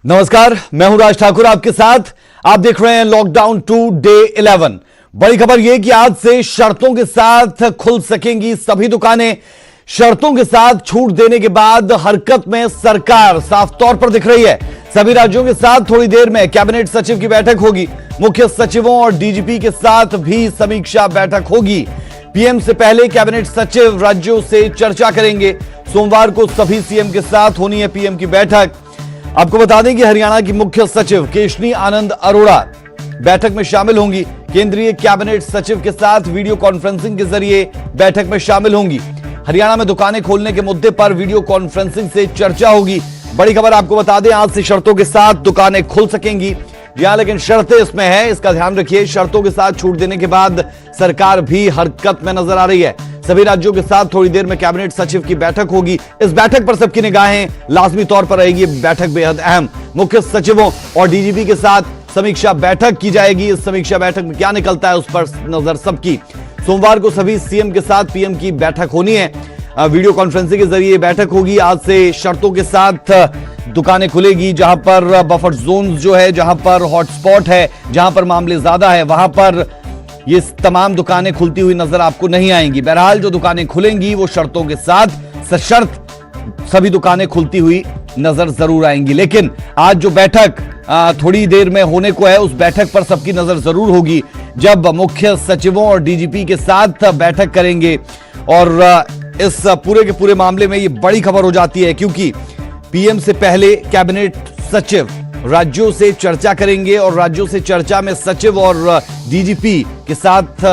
नमस्कार, मैं हूं राज ठाकुर आपके साथ। आप देख रहे हैं लॉकडाउन 2 डे 11। बड़ी खबर यह कि आज से शर्तों के साथ खुल सकेंगी सभी दुकानें। शर्तों के साथ छूट देने के बाद हरकत में सरकार साफ तौर पर दिख रही है। सभी राज्यों के साथ थोड़ी देर में कैबिनेट सचिव की बैठक होगी। मुख्य सचिवों और डीजीपी के साथ भी समीक्षा बैठक होगी। पीएम से पहले कैबिनेट सचिव राज्यों से चर्चा करेंगे। सोमवार को सभी सीएम के साथ होनी है पीएम की बैठक। आपको बता दें कि हरियाणा की मुख्य सचिव केशनी आनंद अरोड़ा बैठक में शामिल होंगी। केंद्रीय कैबिनेट सचिव के साथ वीडियो कॉन्फ्रेंसिंग के जरिए बैठक में शामिल होंगी। हरियाणा में दुकानें खोलने के मुद्दे पर वीडियो कॉन्फ्रेंसिंग से चर्चा होगी। बड़ी खबर आपको बता दें, आज से शर्तों के साथ दुकानें खुल सकेंगी। यहां लेकिन शर्तें इसमें है, इसका ध्यान रखिए। शर्तों के साथ छूट देने के बाद सरकार भी हरकत में नजर आ रही है। सभी राज्यों के साथ थोड़ी देर में कैबिनेट सचिव की बैठक होगी। इस बैठक पर सबकी निगाहें लाजमी तौर पर रहेगी। बैठक बेहद अहम। मुख्य सचिवों और डीजीपी के साथ समीक्षा बैठक की जाएगी। इस समीक्षा बैठक में क्या निकलता है उस पर नजर सबकी। सोमवार को सभी सीएम के साथ पीएम की बैठक होनी है। वीडियो कॉन्फ्रेंसिंग के जरिए बैठक होगी। आज से शर्तों के साथ दुकानें खुलेगी। जहां पर बफर जोन जो है, जहां पर हॉटस्पॉट है, जहां पर मामले ज्यादा है, वहां पर ये तमाम दुकानें खुलती हुई नजर आपको नहीं आएंगी। बहरहाल जो दुकानें खुलेंगी वो शर्तों के साथ सशर्त सभी दुकानें खुलती हुई नजर जरूर आएंगी। लेकिन आज जो बैठक थोड़ी देर में होने को है, उस बैठक पर सबकी नजर जरूर होगी जब मुख्य सचिवों और डीजीपी के साथ बैठक करेंगे। और इस पूरे के पूरे मामले में ये बड़ी खबर हो जाती है, क्योंकि पीएम से पहले कैबिनेट सचिव राज्यों से चर्चा करेंगे और राज्यों से चर्चा में सचिव और डीजीपी के साथ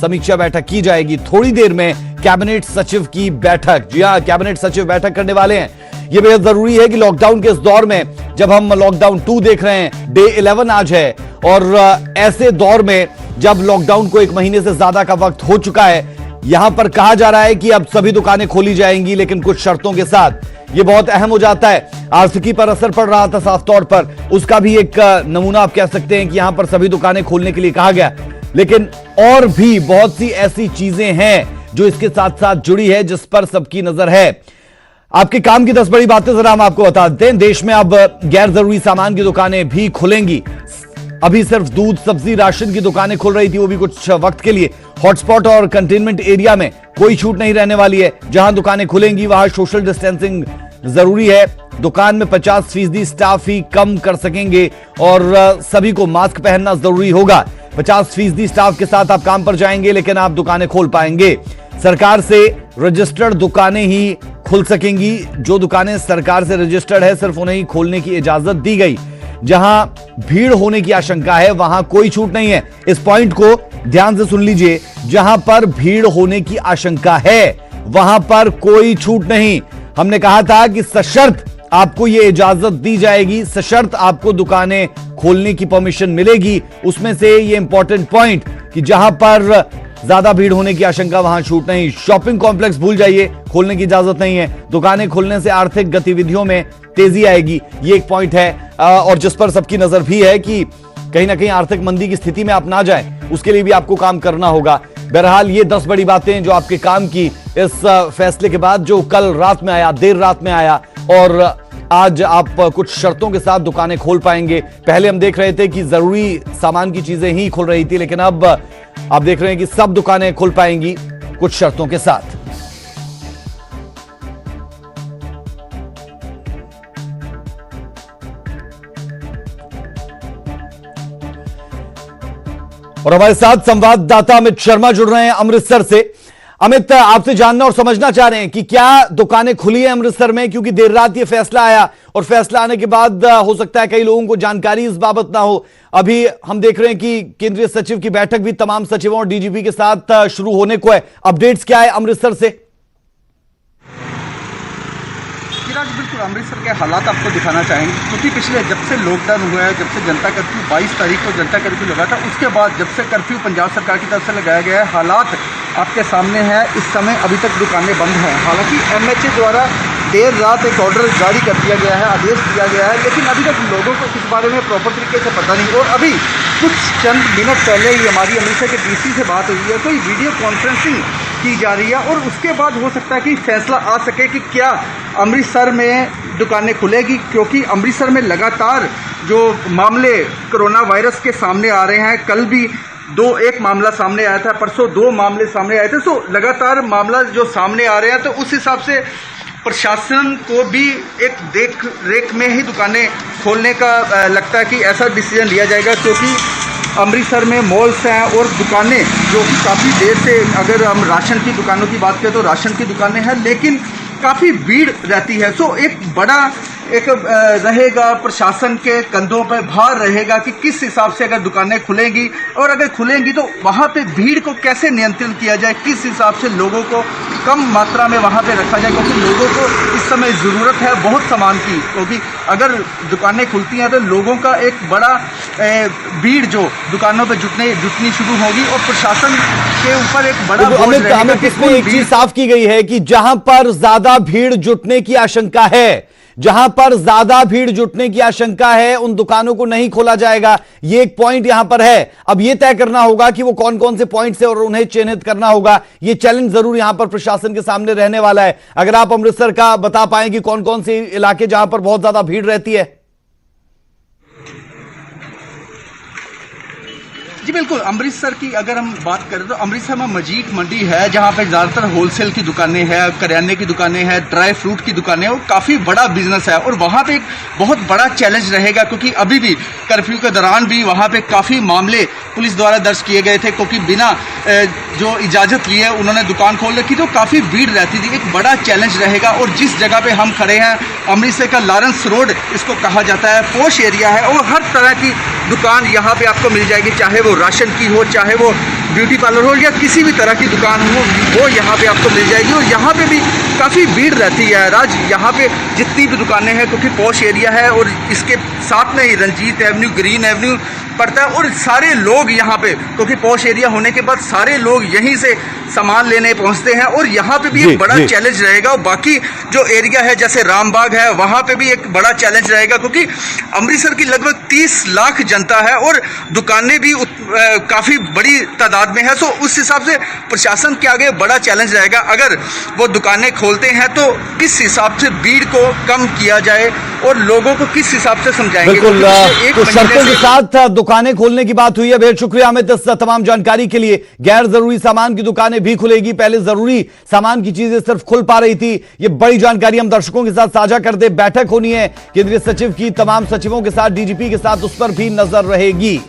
समीक्षा बैठक की जाएगी। थोड़ी देर में कैबिनेट सचिव की बैठक, जी हां, कैबिनेट सचिव बैठक करने वाले हैं। यह बेहद जरूरी है कि लॉकडाउन के इस दौर में, जब हम लॉकडाउन 2 देख रहे हैं, डे 11 आज है, और ऐसे दौर में जब लॉकडाउन को 1 महीने से ज्यादा का वक्त हो चुका है, यहां पर कहा जा रहा है कि अब सभी दुकानें खोली जाएंगी, लेकिन कुछ शर्तों के साथ। यह बहुत अहम हो जाता है। आर्थिकी पर असर पड़ रहा था साफ तौर पर, उसका भी एक नमूना आप कह सकते हैं कि यहां पर सभी दुकानें खोलने के लिए कहा गया। लेकिन और भी बहुत सी ऐसी चीजें हैं जो इसके साथ साथ जुड़ी है, जिस पर सबकी नजर है। आपके काम की 10 बड़ी बातें जरा हम आपको बता देते हैं। देश में अब गैर जरूरी सामान की दुकानें भी खुलेंगी। अभी सिर्फ दूध, सब्जी, राशन की दुकानें खुल रही थी, वो भी कुछ वक्त के लिए। हॉटस्पॉट और कंटेनमेंट एरिया में कोई छूट नहीं रहने वाली है। जहां दुकानें खुलेंगी वहां सोशल डिस्टेंसिंग जरूरी है। दुकान में 50% स्टाफ ही कम कर सकेंगे और सभी को मास्क पहनना जरूरी होगा। 50% स्टाफ के साथ आप काम पर जाएंगे, लेकिन आप दुकानें खोल पाएंगे। सरकार से रजिस्टर्ड दुकानें ही खुल सकेंगी। जो दुकानें सरकार से रजिस्टर्ड है, सिर्फ उन्हें ही खोलने की इजाजत दी गई। जहां भीड़ होने की आशंका है वहां कोई छूट नहीं है। इस पॉइंट को ध्यान से सुन लीजिए। जहां पर भीड़ होने की आशंका है वहां पर कोई छूट नहीं। हमने कहा था कि सशर्त आपको यह इजाजत दी जाएगी, सशर्त आपको दुकानें खोलने की परमिशन मिलेगी। उसमें से ये इंपॉर्टेंट पॉइंट कि जहां पर ज्यादा भीड़ होने की आशंका वहां छूट नहीं। शॉपिंग कॉम्प्लेक्स भूल जाइए, खोलने की इजाजत नहीं है। दुकानें खुलने से आर्थिक गतिविधियों में तेजी आएगी, ये एक पॉइंट है। और जिस पर सबकी नजर भी है कि कहीं ना कहीं आर्थिक मंदी की स्थिति में आप ना जाएं, उसके लिए भी आपको काम करना होगा। बहरहाल ये 10 बड़ी बातें जो आपके काम की इस फैसले के बाद, जो कल रात में आया, देर रात में आया, और आज आप कुछ शर्तों के साथ दुकानें खोल पाएंगे। पहले हम देख रहे थे कि जरूरी सामान की चीजें ही खुल रही थी, लेकिन अब आप देख रहे हैं कि सब दुकानें खुल पाएंगी कुछ शर्तों के साथ। और हमारे साथ संवाददाता अमित शर्मा जुड़ रहे हैं अमृतसर से। अमित, आपसे जानना और समझना चाह रहे हैं कि क्या दुकानें खुली हैं अमृतसर में, क्योंकि देर रात ये फैसला आया और फैसला आने के बाद हो सकता है कई लोगों को जानकारी इस बाबत ना हो। अभी हम देख रहे हैं कि केंद्रीय सचिव की बैठक भी तमाम सचिवों और डीजीपी के साथ शुरू होने को है। अपडेट्स क्या है अमृतसर से? बिल्कुल अमृतसर के हालात आपको दिखाना चाहेंगे, क्योंकि पिछले जब से लॉकडाउन हुआ है, जब से जनता कर्फ्यू 22 तारीख को जनता कर्फ्यू लगा था, उसके बाद जब से कर्फ्यू पंजाब सरकार की तरफ से लगाया गया है, हालात आपके सामने है। इस समय अभी तक दुकानें बंद हैं। हालांकि एमएचए द्वारा देर रात एक ऑर्डर जारी कर दिया गया है, आदेश दिया गया है, लेकिन अभी तक लोगों को इस बारे में प्रॉपर तरीके से पता नहीं। और अभी कुछ चंद मिनट पहले ही हमारी अमृतसर के डीसी से बात हुई है, कोई वीडियो कॉन्फ्रेंसिंग की जा रही है और उसके बाद हो सकता है कि फैसला आ सके कि क्या अमृतसर में दुकानें खुलेगी, क्योंकि अमृतसर में लगातार जो मामले कोरोना वायरस के सामने आ रहे हैं, कल भी एक मामला सामने आया था, परसों 2 मामले सामने आए थे। सो लगातार मामला जो सामने आ रहे हैं, तो उस हिसाब से प्रशासन को भी एक देख रेख में ही दुकानें खोलने का लगता है कि ऐसा डिसीजन लिया जाएगा, क्योंकि अमृतसर में मॉल्स हैं और दुकानें जो कि काफ़ी देर से, अगर हम राशन की दुकानों की बात करें तो राशन की दुकानें हैं, लेकिन काफ़ी भीड़ रहती है। सो एक बड़ा रहेगा, प्रशासन के कंधों पर भार रहेगा कि किस हिसाब से अगर दुकानें खुलेंगी, और अगर खुलेंगी तो वहाँ पे भीड़ को कैसे नियंत्रित किया जाए, किस हिसाब से लोगों को कम मात्रा में वहाँ पे रखा जाए, क्योंकि लोगों को इस समय ज़रूरत है बहुत सामान की, क्योंकि अगर दुकानें खुलती हैं तो लोगों का एक बड़ा भीड़ जो दुकानों पर जुटनी शुरू होगी, और प्रशासन के ऊपर एक बड़ा बोझ रहेगा कि इसमें एक चीज साफ की गई है कि जहां पर ज्यादा भीड़ जुटने की आशंका है, जहां पर ज्यादा भीड़ जुटने की आशंका है, उन दुकानों को नहीं खोला जाएगा। ये एक पॉइंट यहां पर है। अब यह तय करना होगा कि वो कौन कौन से पॉइंट्स है और उन्हें चिन्हित करना होगा। यह चैलेंज जरूर यहां पर प्रशासन के सामने रहने वाला है। अगर आप अमृतसर का बता पाएं कि कौन कौन से इलाके जहां पर बहुत ज्यादा भीड़ रहती है। जी बिल्कुल, अमृतसर की अगर हम बात करें तो अमृतसर में मजीद मंडी है, जहाँ पे ज़्यादातर होलसेल की दुकानें हैं, करियाने की दुकानें हैं, ड्राई फ्रूट की दुकानें हैं, और काफ़ी बड़ा बिजनेस है। और वहाँ पे एक बहुत बड़ा चैलेंज रहेगा, क्योंकि अभी भी कर्फ्यू के दौरान भी वहाँ पे काफ़ी मामले पुलिस द्वारा दर्ज किए गए थे, क्योंकि बिना जो इजाज़त लिए उन्होंने दुकान खोल रखी, तो काफ़ी भीड़ रहती थी। एक बड़ा चैलेंज रहेगा। और जिस जगह पर हम खड़े हैं, अमृतसर का लॉरेंस रोड इसको कहा जाता है, पॉश एरिया है, और हर तरह की दुकान यहाँ पर आपको मिल जाएगी, चाहे वो राशन की हो, चाहे वो ब्यूटी पार्लर हो, या किसी भी तरह की दुकान हो, वो यहाँ पे आपको मिल जाएगी। और यहाँ पे भी काफ़ी भीड़ रहती है राज, यहाँ पे जितनी भी दुकानें हैं, क्योंकि पॉश एरिया है, और इसके साथ में ही रंजीत एवेन्यू, ग्रीन एवेन्यू पड़ता है, और सारे लोग यहाँ पे, क्योंकि पॉश एरिया होने के बाद सारे लोग यहीं से सामान लेने पहुँचते हैं, और यहाँ पे भी एक बड़ा चैलेंज रहेगा। और बाकी जो एरिया है, जैसे रामबाग है, वहाँ पे भी एक बड़ा चैलेंज रहेगा, क्योंकि अमृतसर की लगभग 30 लाख जनता है, और दुकानें भी काफ़ी बड़ी तादाद में है। सो उस हिसाब से प्रशासन के आगे बड़ा चैलेंज रहेगा। अगर वो दुकानें खोलते हैं तो किस हिसाब से भीड़ को कम किया जाए, और लोगों को किस हिसाब से समझाएंगे। बिल्कुल, तो शर्तों के साथ दुकानें खोलने की बात हुई है। बेहद शुक्रिया अमित इस तमाम जानकारी के लिए। गैर जरूरी सामान की दुकानें भी खुलेगी, पहले जरूरी सामान की चीजें सिर्फ खुल पा रही थी। ये बड़ी जानकारी हम दर्शकों के साथ साझा कर दे। बैठक होनी है केंद्रीय सचिव की, तमाम सचिवों के साथ, डीजीपी के साथ, उस पर भी नजर रहेगी।